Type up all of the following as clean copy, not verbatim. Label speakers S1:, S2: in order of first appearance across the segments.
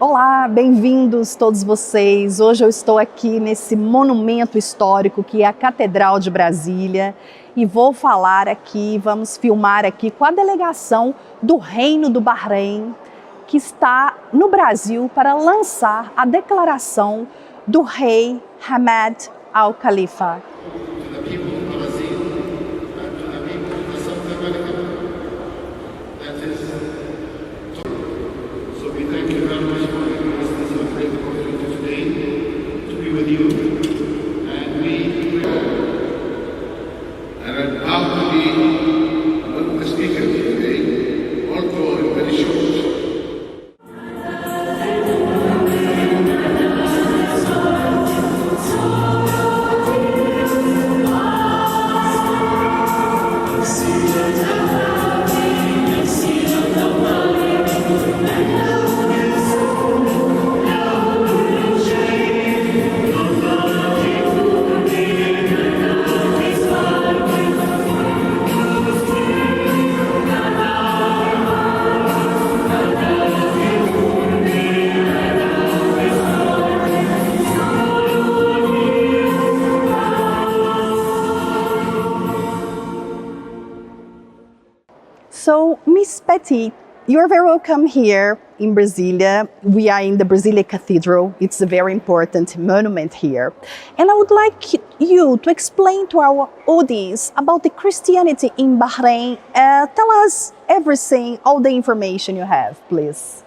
S1: Olá, bem-vindos todos vocês. Hoje eu estou aqui nesse monumento histórico que é a Catedral de Brasília e vou falar aqui, vamos filmar aqui com a delegação do Reino do Bahrein, que está no Brasil para lançar a declaração do rei Hamad Al Khalifa. So, Miss Betsy, you're very welcome here in Brasília. We are in the Brasília Cathedral. It's a very important monument here. And I would like you to explain to our audience about the Christianity in Bahrain. Tell us everything, all the information you have, please.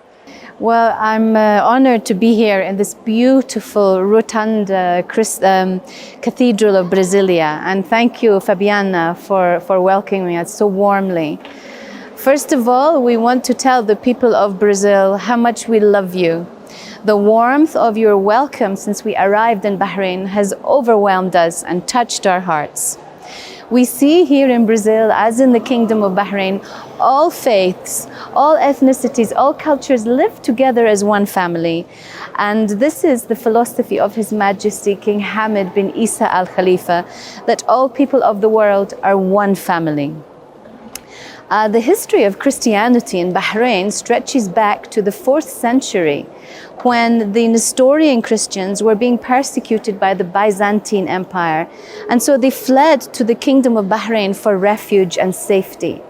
S2: Well, I'm honored to be here in this beautiful rotund Cathedral of Brasília. And thank you, Fabiana, for welcoming us so warmly. First of all, we want to tell the people of Brazil how much we love you. The warmth of your welcome since we arrived in Bahrain has overwhelmed us and touched our hearts. We see here in Brazil, as in the Kingdom of Bahrain, all faiths, all ethnicities, all cultures live together as one family. And this is the philosophy of His Majesty King Hamad bin Isa Al Khalifa, that all people of the world are one family. The history of Christianity in Bahrain stretches back to the 4th century, when the Nestorian Christians were being persecuted by the Byzantine Empire. And so they fled to the Kingdom of Bahrain for refuge and safety.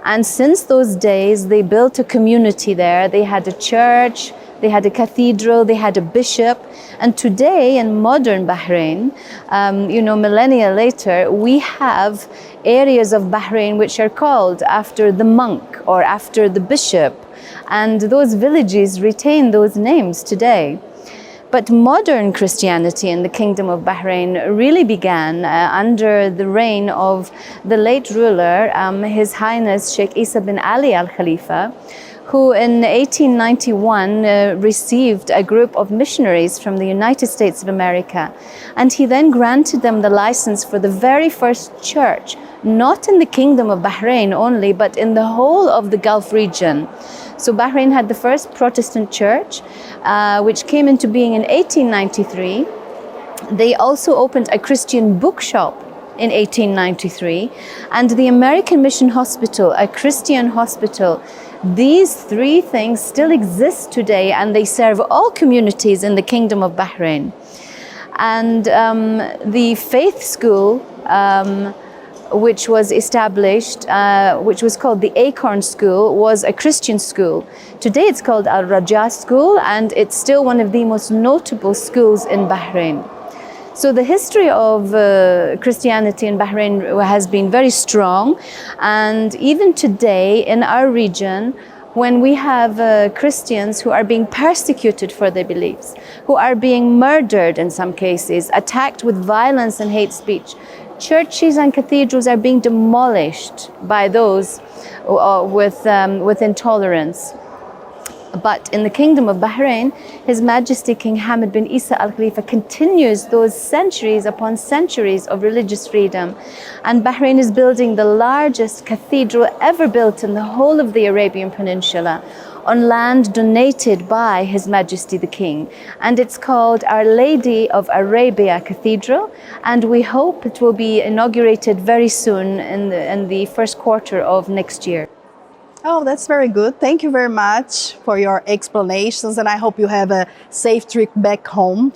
S2: And since those days, they built a community there. They had a church, they had a cathedral, they had a bishop. And today in modern Bahrain, millennia later, we have areas of Bahrain which are called after the monk or after the bishop. And those villages retain those names today. But modern Christianity in the Kingdom of Bahrain really began under the reign of the late ruler, His Highness Sheik Isa bin Ali Al Khalifa, who in 1891 received a group of missionaries from the United States of America. And he then granted them the license for the very first church, not in the Kingdom of Bahrain only, but in the whole of the Gulf region. So Bahrain had the first Protestant church, which came into being in 1893. They also opened a Christian bookshop in 1893, and the American Mission Hospital, a Christian hospital. These three things still exist today, and they serve all communities in the Kingdom of Bahrain. And the faith school, which was established, which was called the Acorn School, was a Christian school. Today it's called Al Raja School, and it's still one of the most notable schools in Bahrain. So the history of Christianity in Bahrain has been very strong, and even today in our region, when we have Christians who are being persecuted for their beliefs, who are being murdered in some cases, attacked with violence and hate speech, churches and cathedrals are being demolished by those with intolerance. But in the Kingdom of Bahrain, His Majesty King Hamad bin Isa Al Khalifa continues those centuries upon centuries of religious freedom. And Bahrain is building the largest cathedral ever built in the whole of the Arabian Peninsula on land donated by His Majesty the King. And it's called Our Lady of Arabia Cathedral, and we hope it will be inaugurated very soon in the first quarter of next year.
S1: Oh, that's very good. Thank you very much for your explanations, and I hope you have a safe trip back home,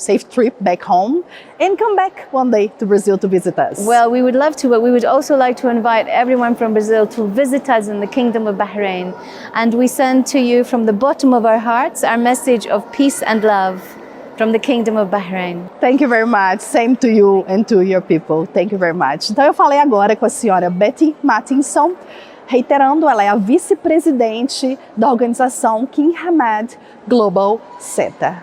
S1: and come back one day to Brazil to visit us.
S2: Well, we would love to, but we would also like to invite everyone from Brazil to visit us in the Kingdom of Bahrain. And we send to you from the bottom of our hearts our message of peace and love from the Kingdom of Bahrain.
S1: Thank you very much. Same to you and to your people. Thank you very much. Então eu falei agora com a senhora Betsy Mathiesson. Reiterando, ela é a vice-presidente da organização King Hamad Global Center.